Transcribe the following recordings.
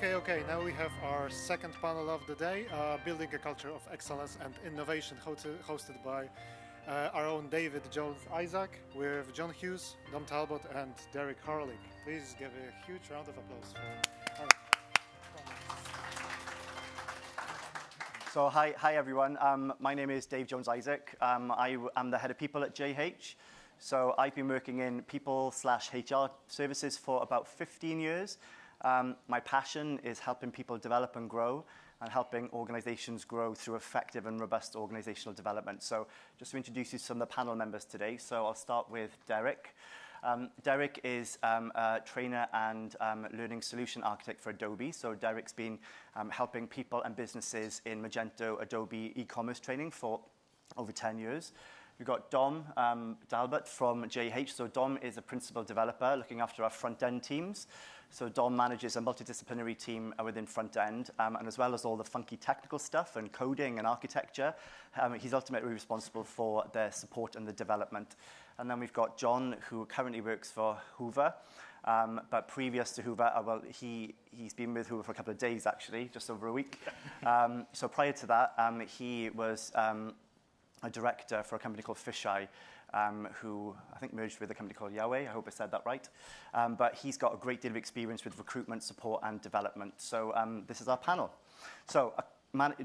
Okay. Now we have our second panel of the day, Building a Culture of Excellence and Innovation, hosted by our own David Jones-Isaac, with John Hughes, Dom Talbot, and Derek Harlick. Please give a huge round of applause for our So hi everyone. My name is Dave Jones-Isaac. I am the head of people at JH. So I've been working in people/HR services for about 15 years. My passion is helping people develop and grow, and helping organizations grow through effective and robust organizational development. So just to introduce you to some of the panel members today. So I'll start with Derek. Derek is a trainer and learning solution architect for Adobe. So Derek's been helping people and businesses in Magento, Adobe e-commerce training for over 10 years. We've got Dom Talbot from JH. So Dom is a principal developer looking after our front-end teams. So Dom manages a multidisciplinary team within front-end, and as well as all the funky technical stuff and coding and architecture, he's ultimately responsible for the support and the development. And then we've got John, who currently works for Hoover, but previous to Hoover, he's been with Hoover for a couple of days, actually, just over a week. So prior to that, he was a director for a company called Fisheye, who I think merged with a company called Yahweh. I hope I said that right. But he's got a great deal of experience with recruitment, support, and development. So this is our panel. So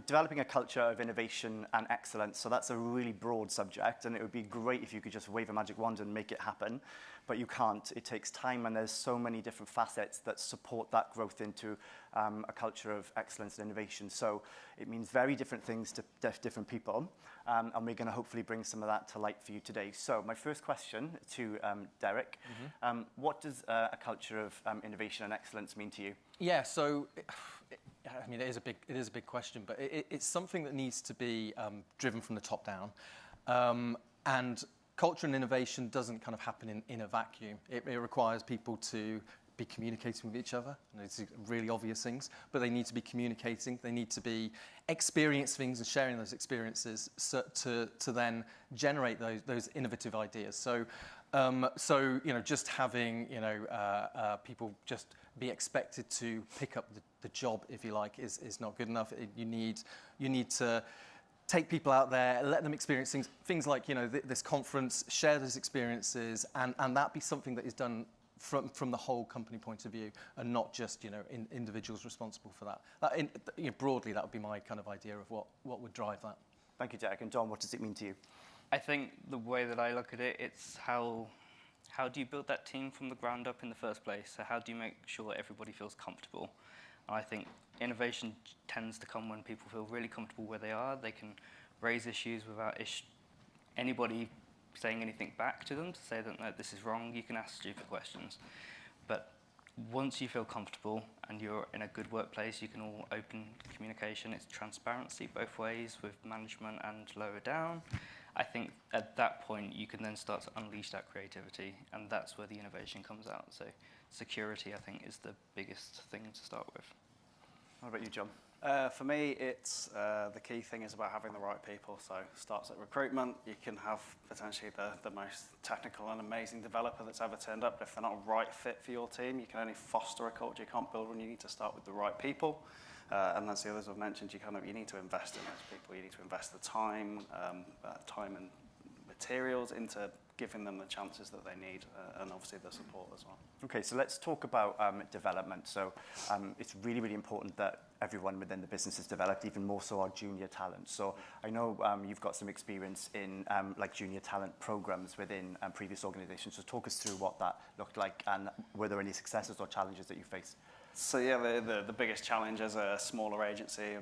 developing a culture of innovation and excellence. So that's a really broad subject, and it would be great if you could just wave a magic wand and make it happen. But you can't. It takes time, and there's so many different facets that support that growth into a culture of excellence and innovation. So it means very different things to different people, and we're going to hopefully bring some of that to light for you today. So my first question to Derek, what does a culture of innovation and excellence mean to you? Yeah, so I mean, it is a big question, but it's something that needs to be driven from the top down, and culture and innovation doesn't kind of happen in a vacuum. It requires people to be communicating with each other. And it's really obvious things, but they need to be communicating. They need to be experiencing things and sharing those experiences to then generate those innovative ideas. So just having people just be expected to pick up the job, if you like, is not good enough. You need to take people out there, let them experience things like this conference, share those experiences, and that be something that is done from the whole company point of view, and not just individuals responsible for that. Broadly, that would be my kind of idea of what would drive that. Thank you, Derek. And Dom, what does it mean to you? I think the way that I look at it, it's how do you build that team from the ground up in the first place? So how do you make sure everybody feels comfortable? And I think innovation tends to come when people feel really comfortable where they are. They can raise issues without anybody saying anything back to them to say that, no, this is wrong. You can ask stupid questions. But once you feel comfortable and you're in a good workplace, you can all open communication. It's transparency both ways with management and lower down. I think at that point, you can then start to unleash that creativity, and that's where the innovation comes out. So security, I think, is the biggest thing to start with. What about you, John? For me, it's the key thing is about having the right people. So it starts at recruitment. You can have potentially the most technical and amazing developer that's ever turned up, but if they're not a right fit for your team, you can only foster a culture. You can't build one. You need to start with the right people. And as the others have mentioned, you need to invest in those people. You need to invest the time and materials into giving them the chances that they need, and obviously the support as well. Okay, so let's talk about development. So it's really, really important that everyone within the business is developed, even more so our junior talent. So I know you've got some experience in like junior talent programs within previous organizations. So talk us through what that looked like, and were there any successes or challenges that you faced? So yeah, the biggest challenge as a smaller agency,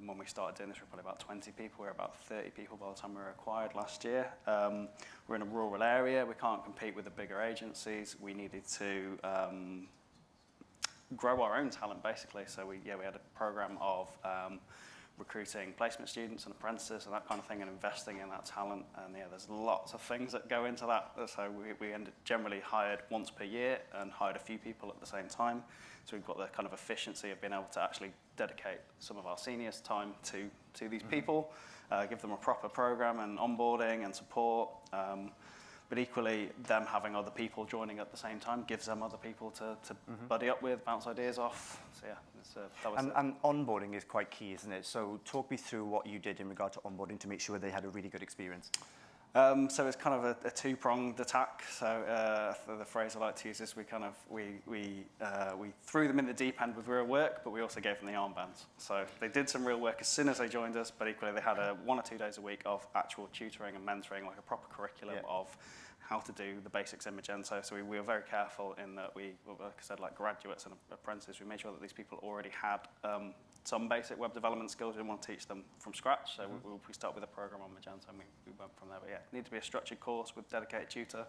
when we started doing this, we were probably about 20 people. We were about 30 people by the time we were acquired last year. We're in a rural area. We can't compete with the bigger agencies. We needed to grow our own talent, basically. So we had a program of recruiting placement students and apprentices and that kind of thing, and investing in that talent. And yeah, there's lots of things that go into that. So we generally hired once per year and hired a few people at the same time. So we've got the kind of efficiency of being able to actually dedicate some of our seniors' time to these people, give them a proper program and onboarding and support. But equally, them having other people joining at the same time gives them other people to buddy up with, bounce ideas off. So yeah, that was and onboarding is quite key, isn't it? So talk me through what you did in regard to onboarding to make sure they had a really good experience. So it's kind of a two-pronged attack. So the phrase I like to use is we threw them in the deep end with real work, but we also gave them the armbands. So they did some real work as soon as they joined us, but equally they had 1 or 2 days a week of actual tutoring and mentoring, like a proper curriculum of how to do the basics in Magento. So we were very careful in that we, like I said, like graduates and apprentices, we made sure that these people already had some basic web development skills. We didn't want to teach them from scratch, so we start with a program on Magento and we went from there. But yeah, it needed to be a structured course with dedicated tutor.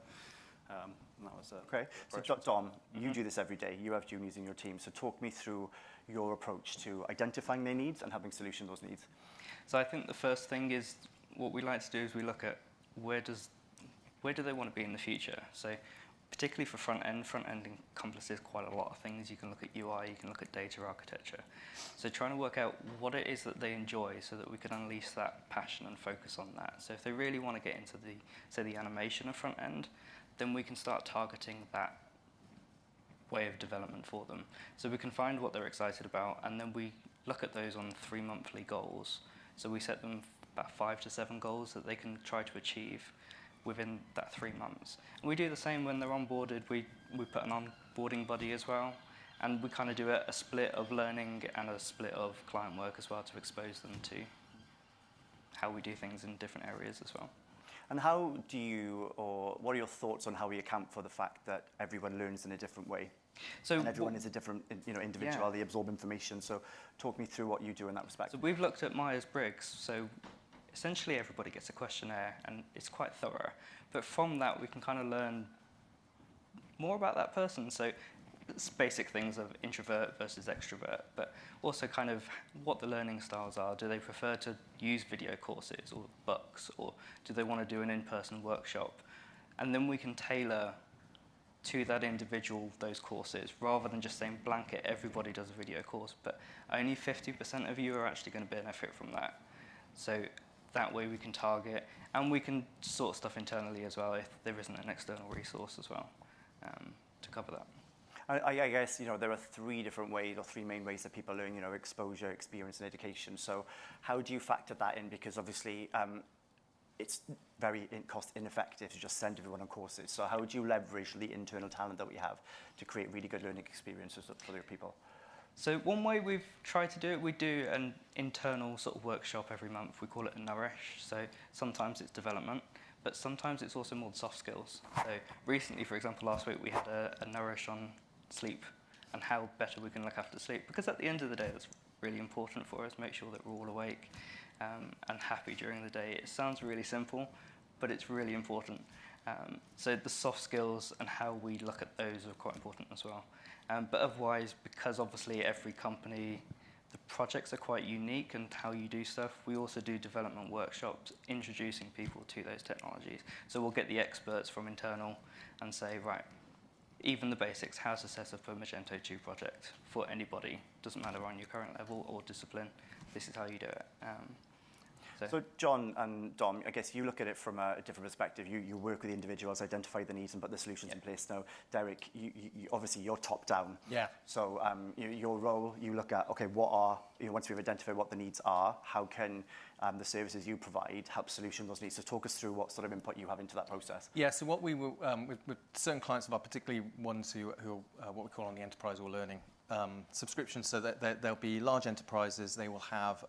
And that was okay. So Dom, you do this every day. You have juniors in your team. So talk me through your approach to identifying their needs and helping solution those needs. So I think the first thing is what we like to do is we look at where do they want to be in the future. So particularly for front end encompasses quite a lot of things. You can look at UI, you can look at data architecture. So trying to work out what it is that they enjoy so that we can unleash that passion and focus on that. So if they really want to get into the animation of front end, then we can start targeting that way of development for them. So we can find what they're excited about, and then we look at those on 3 monthly goals. So we set them about 5 to 7 goals that they can try to achieve within that 3 months. And we do the same when they're onboarded. We put an onboarding buddy as well, and we kind of do a split of learning and a split of client work as well to expose them to how we do things in different areas as well. And how do you, or what are your thoughts on how we account for the fact that everyone learns in a different way? So and everyone is a different, individual. Yeah. They absorb information. So talk me through what you do in that respect. So we've looked at Myers-Briggs. So essentially everybody gets a questionnaire, and it's quite thorough. But from that, we can kind of learn more about that person. So it's basic things of introvert versus extrovert, but also kind of what the learning styles are. Do they prefer to use video courses or books, or do they want to do an in-person workshop? And then we can tailor to that individual those courses, rather than just saying blanket everybody does a video course, but only 50% of you are actually going to benefit from that. So that way we can target, and we can sort stuff internally as well if there isn't an external resource as well to cover that. I guess there are 3 different ways, or 3 main ways that people learn. Exposure, experience, and education. So how do you factor that in? Because obviously it's very cost ineffective to just send everyone on courses. So how would you leverage the internal talent that we have to create really good learning experiences for their people? So one way we've tried to do it, we do an internal sort of workshop every month. We call it a nourish. So sometimes it's development, but sometimes it's also more soft skills. So recently, for example, last week we had a nourish on sleep and how better we can look after sleep. Because at the end of the day, that's really important for us, make sure that we're all awake and happy during the day. It sounds really simple, but it's really important. So the soft skills and how we look at those are quite important as well. But otherwise, because obviously every company, the projects are quite unique and how you do stuff, we also do development workshops introducing people to those technologies. So we'll get the experts from internal and say, right, even the basics, how to set up a Magento 2 project for anybody. Doesn't matter on your current level or discipline, this is how you do it. So John and Dom, I guess you look at it from a different perspective. You work with the individuals, identify the needs and put the solutions in place. Now, Derek, you obviously you're top down. Yeah. So your role, you look at, okay, what are, once we've identified what the needs are, how can the services you provide help solution those needs? So talk us through what sort of input you have into that process. Yeah, so what we will, with certain clients of ours, particularly ones who are what we call on the enterprise or learning subscriptions, so that there'll be large enterprises, they will have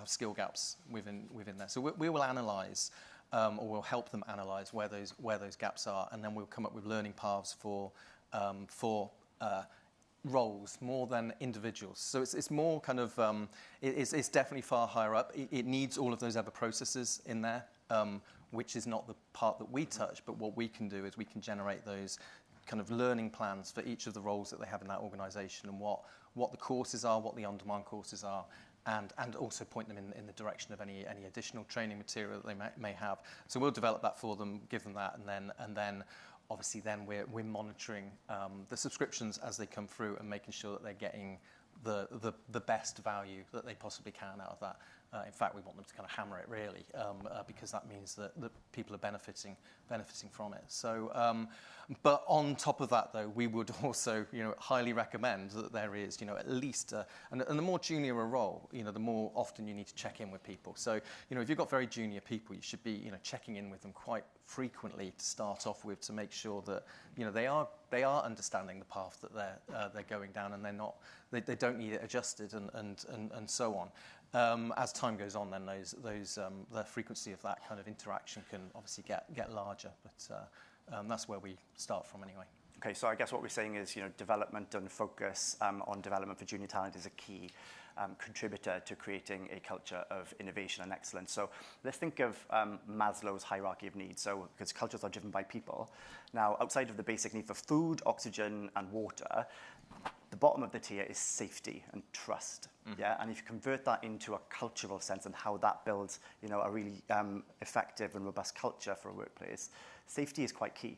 skill gaps within there. So we will analyse, or we'll help them analyse where those gaps are, and then we'll come up with learning paths for roles more than individuals. So it's more kind of it's definitely far higher up. It needs all of those other processes in there, which is not the part that we touch. But what we can do is we can generate those kind of learning plans for each of the roles that they have in that organisation, and what the courses are, what the on-demand courses are, and also point them in the direction of any additional training material that they may have. So we'll develop that for them, give them that, and then obviously then we're monitoring the subscriptions as they come through and making sure that they're getting the best value that they possibly can out of that. In fact, we want them to kind of hammer it really, because that means that people are benefiting from it. So, but on top of that, though, we would also, highly recommend that there is, at least, and the more junior a role, the more often you need to check in with people. So, if you've got very junior people, you should be, checking in with them quite frequently to start off with, to make sure that, they are understanding the path that they're going down, and they don't need it adjusted, and so on. As time goes on, then the frequency of that kind of interaction can obviously get larger, but that's where we start from anyway. Okay, so I guess what we're saying is, development and focus on development for junior talent is a key contributor to creating a culture of innovation and excellence. So let's think of Maslow's hierarchy of needs. So because cultures are driven by people. Now, outside of the basic needs of food, oxygen, and water, the bottom of the tier is safety and trust. Yeah, and if you convert that into a cultural sense and how that builds, a really effective and robust culture for a workplace, safety is quite key.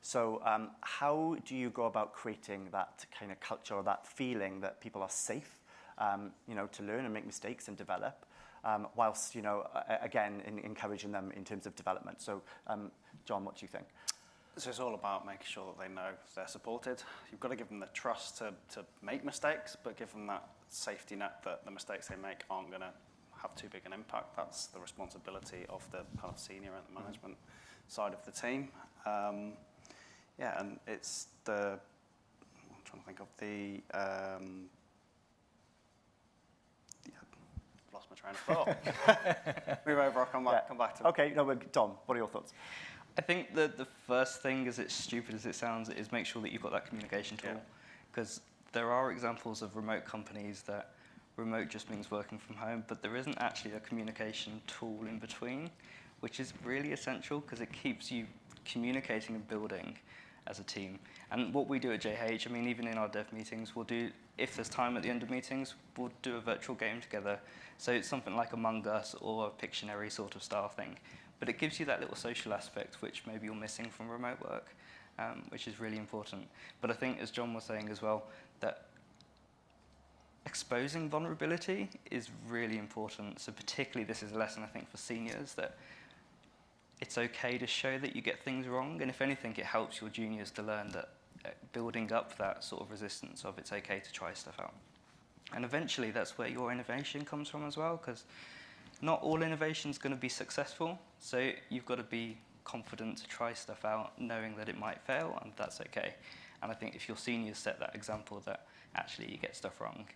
So how do you go about creating that kind of culture, or that feeling that people are safe, to learn and make mistakes and develop, whilst, again, encouraging them in terms of development? So, John, what do you think? So it's all about making sure that they know they're supported. You've got to give them the trust to make mistakes, but give them that safety net that the mistakes they make aren't going to have too big an impact. That's the responsibility of the kind of senior and the management side of the team. And it's I'm trying to think of lost my train of thought. Move over, I'll come back to it. Okay, Dom, what are your thoughts? I think that the first thing, as stupid as it sounds, is make sure that you've got that communication tool. Because there are examples of remote companies that remote just means working from home, but there isn't actually a communication tool in between, which is really essential because it keeps you communicating and building as a team. And what we do at JH, even in our dev meetings, we'll do, if there's time at the end of meetings, we'll do a virtual game together. So it's something like Among Us or a Pictionary sort of style thing. But it gives you that little social aspect which maybe you're missing from remote work, which is really important. But I think, as John was saying as well, that exposing vulnerability is really important. So particularly this is a lesson, I think, for seniors, that it's okay to show that you get things wrong. And if anything, it helps your juniors to learn that building up that sort of resistance of it's okay to try stuff out. And eventually that's where your innovation comes from as well, because not all innovation is going to be successful, so you've got to be confident to try stuff out, knowing that it might fail, and that's okay. And I think if your seniors set that example that actually you get stuff wrong,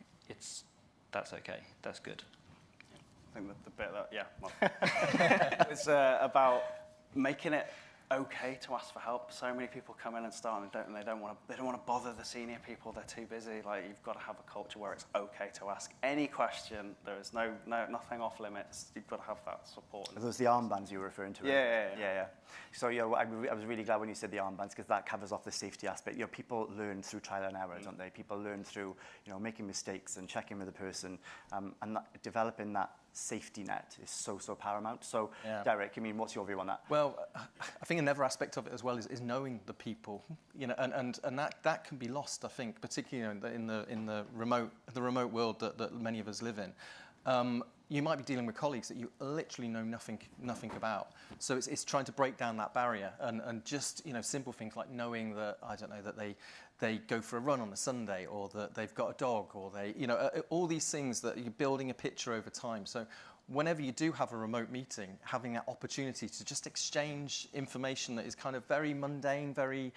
that's okay, that's good. I think the bit that, it's about making it okay to ask for help. So many people come in and start and they don't want to bother the senior people. They're too busy. Like, you've got to have a culture where it's okay to ask any question. There is nothing off limits. You've got to have that support. Are those the armbands you were referring to? Yeah. So I was really glad when you said the armbands, because that covers off the safety aspect. People learn through trial and error, don't they? People learn through making mistakes and checking with the person, and developing that safety net is so paramount. So, Derek, what's your view on that? Well, I think another aspect of it as well is knowing the people, and that can be lost, I think, particularly in the remote world that many of us live in. You might be dealing with colleagues that you literally know nothing about. So it's trying to break down that barrier, and just simple things like knowing that, I don't know, that they go for a run on a Sunday, or that they've got a dog, or they all these things that you're building a picture over time. So whenever you do have a remote meeting, having that opportunity to just exchange information that is kind of very mundane, very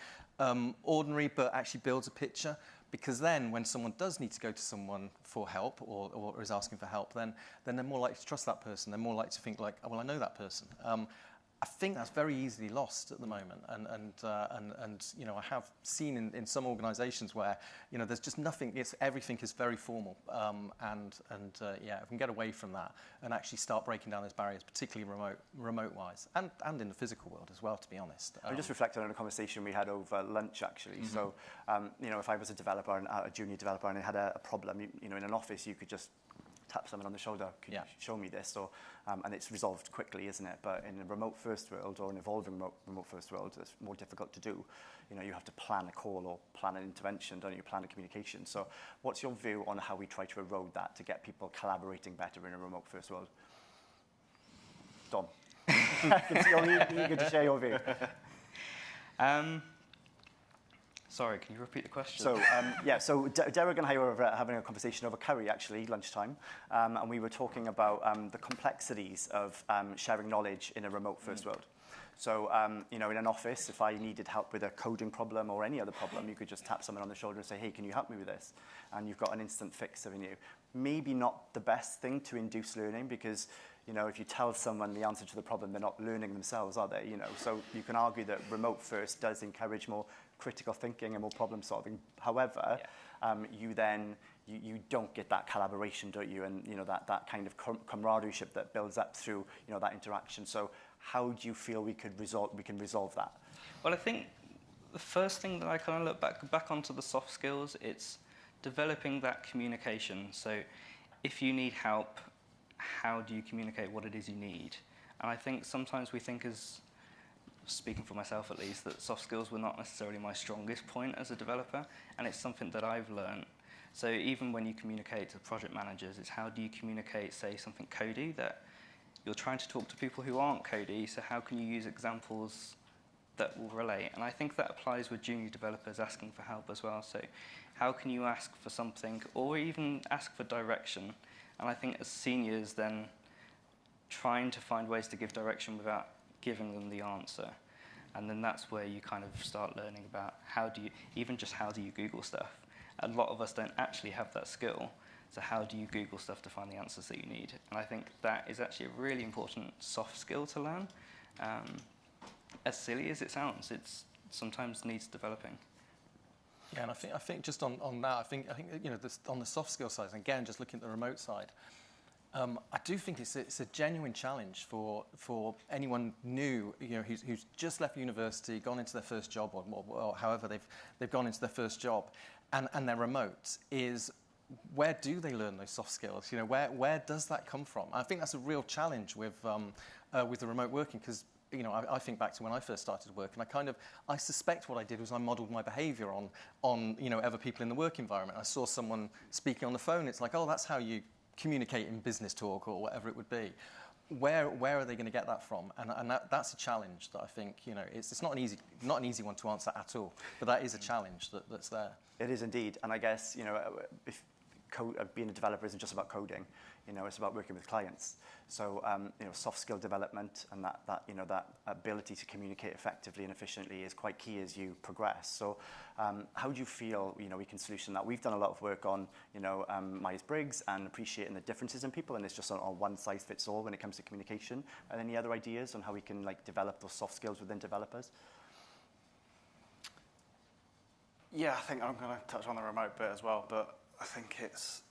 ordinary, but actually builds a picture. Because then when someone does need to go to someone for help, or is asking for help, then they're more likely to trust that person. They're more likely to think like, oh, well, I know that person. I think that's very easily lost at the moment, and I have seen in some organisations where there's just nothing. Everything is very formal, if we can get away from that and actually start breaking down those barriers, particularly remote wise, and in the physical world as well. To be honest, I'm just reflecting on a conversation we had over lunch actually. Mm-hmm. So if I was a developer, a junior developer, and I had a problem, in an office, you could just tap someone on the shoulder, can Yeah. you show me this? Or, and it's resolved quickly, isn't it? But in a remote first world or an evolving remote first world, it's more difficult to do. You know, you have to plan a call or plan an intervention, don't you? Plan a communication. So what's your view on how we try to erode that to get people collaborating better in a remote first world? Dom. I can see you're eager to share your view. Sorry, can you repeat the question? So, Derek and I were having a conversation over curry, actually, lunchtime, and we were talking about the complexities of sharing knowledge in a remote first world. So, you know, in an office, if I needed help with a coding problem or any other problem, you could just tap someone on the shoulder and say, hey, can you help me with this? And you've got an instant fix of you. Maybe not the best thing to induce learning because, you know, if you tell someone the answer to the problem, they're not learning themselves, are they? You know, so you can argue that remote first does encourage more critical thinking and more problem solving. However, you don't get that collaboration, don't you? And, you know, that kind of camaraderie that builds up through, you know, that interaction. So how do you feel we can resolve that? Well, I think the first thing that I kind of look back onto the soft skills, it's developing that communication. So if you need help, how do you communicate what it is you need? And I think sometimes we think, as speaking for myself at least, that soft skills were not necessarily my strongest point as a developer, and it's something that I've learned. So even when you communicate to project managers, it's how do you communicate, say, something codey, that you're trying to talk to people who aren't codey, so how can you use examples that will relate? And I think that applies with junior developers asking for help as well. So how can you ask for something, or even ask for direction? And I think as seniors, then trying to find ways to give direction without giving them the answer. And then that's where you kind of start learning about how do you Google stuff. A lot of us don't actually have that skill. So how do you Google stuff to find the answers that you need? And I think that is actually a really important soft skill to learn. As silly as it sounds, it sometimes needs developing. Yeah, and I think just on that, I think you know, on the soft skill side, and again, just looking at the remote side, I do think it's a genuine challenge for anyone new, you know, who's just left university, gone into their first job, or however they've gone into their first job, and they're remote. Is where do they learn those soft skills? You know, where does that come from? I think that's a real challenge with the remote working, because you know, I think back to when I first started work, and I suspect what I did was I modelled my behaviour on you know, other people in the work environment. I saw someone speaking on the phone. It's like, oh, that's how you communicate in business talk or whatever it would be. Where are they going to get that from? And that's a challenge that I think, you know, it's not an easy one to answer at all. But that is a challenge that's there. It is indeed, and I guess, you know, if being a developer isn't just about coding, you know, it's about working with clients. So, you know, soft skill development and that you know, that ability to communicate effectively and efficiently is quite key as you progress. So, how do you feel, you know, we can solution that? We've done a lot of work on, you know, Myers-Briggs and appreciating the differences in people, and it's just on one size fits all when it comes to communication. Are there any other ideas on how we can like develop those soft skills within developers? Yeah, I think I'm going to touch on the remote bit as well, but I think it's,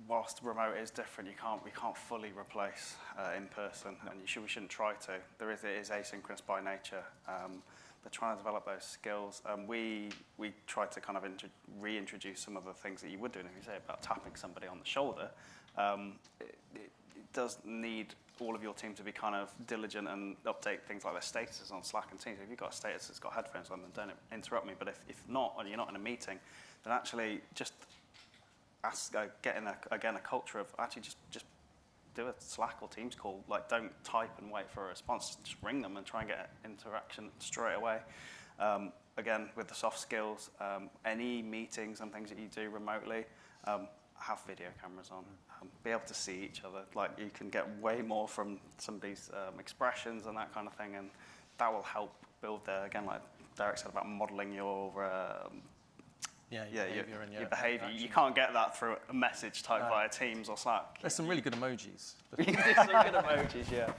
whilst remote is different, we can't fully replace in person, and we shouldn't try to. It is asynchronous by nature, but trying to develop those skills. We tried to kind of reintroduce some of the things that you would do, and if you say about tapping somebody on the shoulder, it does need all of your team to be kind of diligent and update things like their statuses on Slack and Teams. If you've got a status that's got headphones on, then don't interrupt me. But if not, or you're not in a meeting, then actually just get in a culture of actually just do a Slack or Teams call. Like, don't type and wait for a response. Just ring them and try and get interaction straight away. Again, with the soft skills, any meetings and things that you do remotely, have video cameras on. Be able to see each other. Like, you can get way more from somebody's expressions and that kind of thing, and that will help build again, like Derek said about modelling your your behaviour. You can't get that through a message typed via Teams or Slack. There's some really good emojis. There's some good emojis, yeah.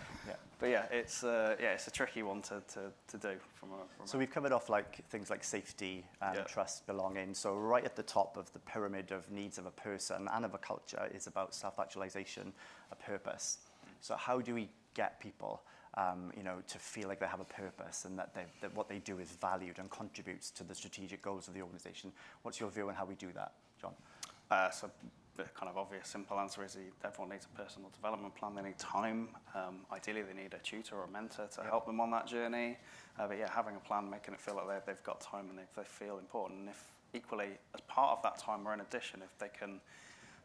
But yeah, it's a tricky one to do from a. So we've covered off like things like safety and trust, belonging. So right at the top of the pyramid of needs of a person and of a culture is about self-actualization, a purpose. So how do we get people, you know, to feel like they have a purpose and that what they do is valued and contributes to the strategic goals of the organisation? What's your view on how we do that, John? So the kind of obvious, simple answer is everyone needs a personal development plan. They need time. Ideally, they need a tutor or a mentor to help them on that journey. But yeah, having a plan, making it feel like they've got time and they feel important. And if equally, as part of that time or in addition, if they can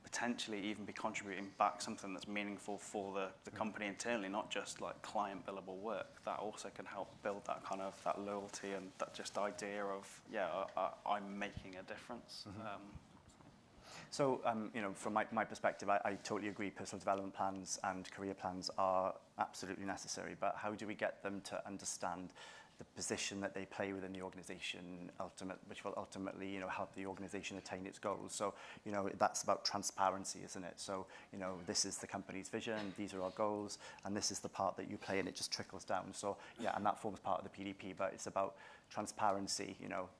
potentially even be contributing back something that's meaningful for the company internally, not just like client billable work, that also can help build that kind of that loyalty and that just idea of, I'm making a difference. So, from my perspective, I totally agree. Personal development plans and career plans are absolutely necessary. But how do we get them to understand the position that they play within the organisation, which will ultimately, help the organisation attain its goals? So, that's about transparency, isn't it? So, this is the company's vision, these are our goals, and this is the part that you play, and it just trickles down. So, and that forms part of the PDP, but it's about transparency.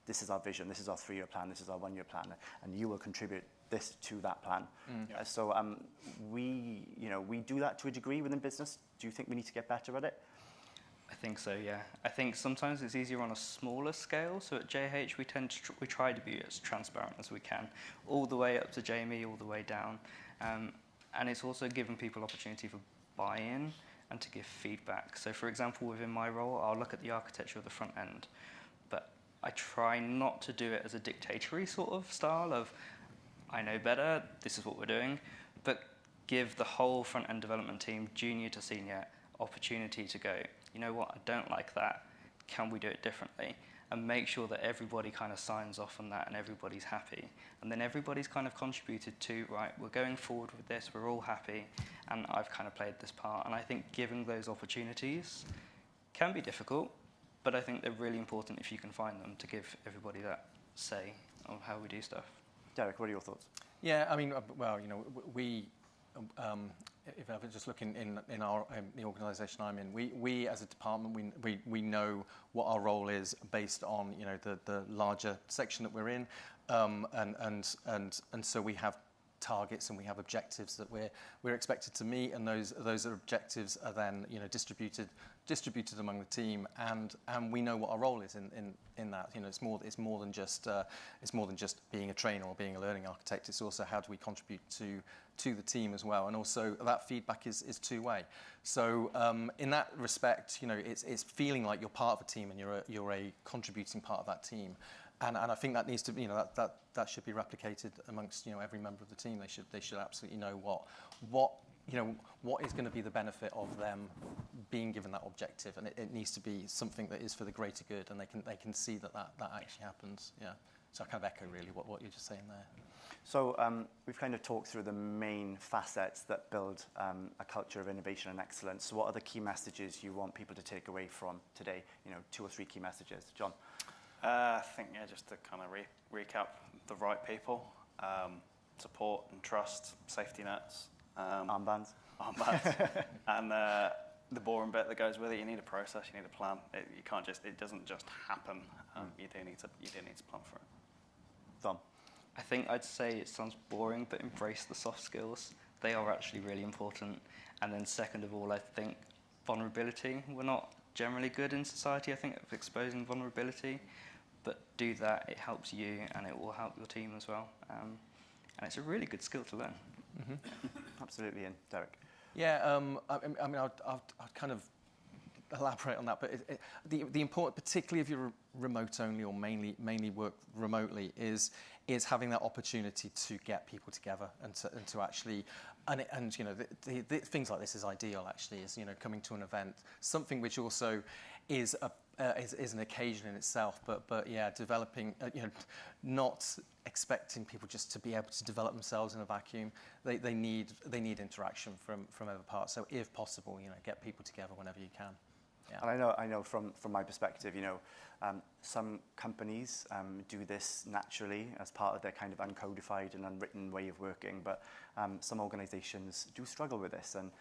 This is our vision, this is our 3-year plan, this is our 1-year plan, and you will contribute this to that plan. So we do that to a degree within business. Do you think we need to get better at it? I think so, yeah. I think sometimes it's easier on a smaller scale. So at JH, we try to be as transparent as we can, all the way up to Jamie, all the way down. And it's also giving people opportunity for buy-in and to give feedback. So for example, within my role, I'll look at the architecture of the front end, but I try not to do it as a dictatorial sort of style of, I know better, this is what we're doing, but give the whole front end development team, junior to senior, opportunity to go, you know what, I don't like that, can we do it differently? And make sure that everybody kind of signs off on that and everybody's happy. And then everybody's kind of contributed to, right, we're going forward with this, we're all happy, and I've kind of played this part. And I think giving those opportunities can be difficult, but I think they're really important if you can find them to give everybody that say of how we do stuff. Derek, what are your thoughts? Yeah, I mean, well, we, if I was just looking in the organisation I'm in, we as a department, we know what our role is based on the larger section that we're in, and so we have targets and we have objectives that we're expected to meet, and those objectives are then distributed among the team, and we know what our role is in that. It's more than just being a trainer or being a learning architect. It's also how do we contribute to the team as well, and also that feedback is two-way. So in that respect, it's feeling like you're part of a team and you're a contributing part of that team. And I think that needs to be, that should be replicated amongst, every member of the team. They should absolutely know what is going to be the benefit of them being given that objective, and it needs to be something that is for the greater good, and they can see that actually happens. Yeah. So I kind of echo really what you're just saying there. So we've kind of talked through the main facets that build a culture of innovation and excellence. So what are the key messages you want people to take away from today? 2 or 3 key messages. John? I think, just to kind of recap, the right people, support and trust, safety nets. Armbands. And the boring bit that goes with it, you need a process, you need a plan. It doesn't just happen. You do need to plan for it. Tom? I think I'd say it sounds boring, but embrace the soft skills. They are actually really important. And then second of all, I think vulnerability. We're not generally good in society, I think, of exposing vulnerability, but do that, it helps you and it will help your team as well. And it's a really good skill to learn. Mm-hmm. Absolutely, and Derek? Yeah, I mean, I'll kind of elaborate on that, but the important, particularly if you're remote only or mainly work remotely, is having that opportunity to get people together and to actually, and the things like this is ideal actually, is coming to an event, something which also is an occasion in itself, but yeah, developing, not expecting people just to be able to develop themselves in a vacuum. They need interaction from other parts. So if possible, get people together whenever you can. Yeah. And I know from my perspective, some companies do this naturally as part of their kind of uncodified and unwritten way of working, but some organizations do struggle with this, and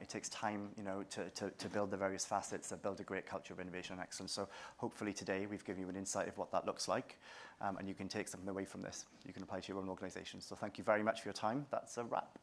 it takes time, to build the various facets that build a great culture of innovation and excellence. So hopefully today we've given you an insight of what that looks like, and you can take something away from this. You can apply to your own organization. So thank you very much for your time. That's a wrap.